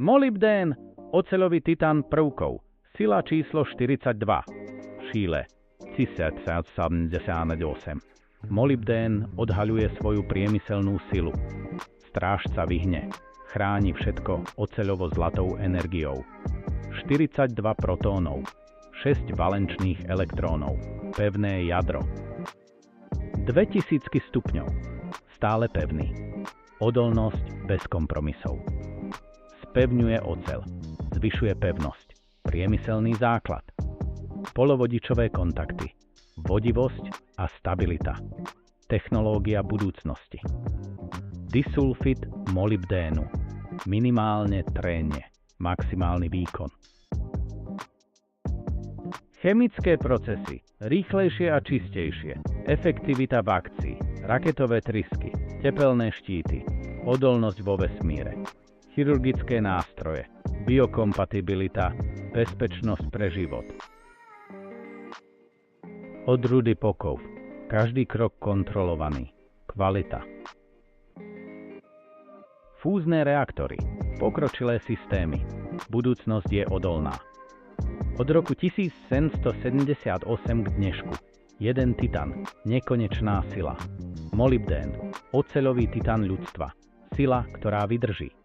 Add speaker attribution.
Speaker 1: Molybdén, oceľový titán prvkov, sila číslo 42. Šíle 1078. Molybdén odhaľuje svoju priemyselnú silu. Strážca vyhne, chráni všetko oceľovo-zlatou energiou. 42 protónov, 6 valenčných elektrónov, pevné jadro. 2000 stupňov, stále pevný. Odolnosť bez kompromisov. Spevňuje oceľ, zvyšuje pevnosť, priemyselný základ. Polovodičové kontakty, vodivosť a stabilita. Technológia budúcnosti. Disulfid molybdénu. Minimálne trénie, maximálny výkon. Chemické procesy, rýchlejšie a čistejšie, efektivita v akcii, raketové trysky, tepelné štíty, odolnosť vo vesmíre, chirurgické nástroje, biokompatibilita, bezpečnosť pre život. Odrůdy pokov, každý krok kontrolovaný, kvalita. Fúzne reaktory, pokročilé systémy, budúcnosť je odolná. Od roku 1778 k dnešku, jeden titan, nekonečná sila. Molybdén, oceľový titan ľudstva, sila, ktorá vydrží.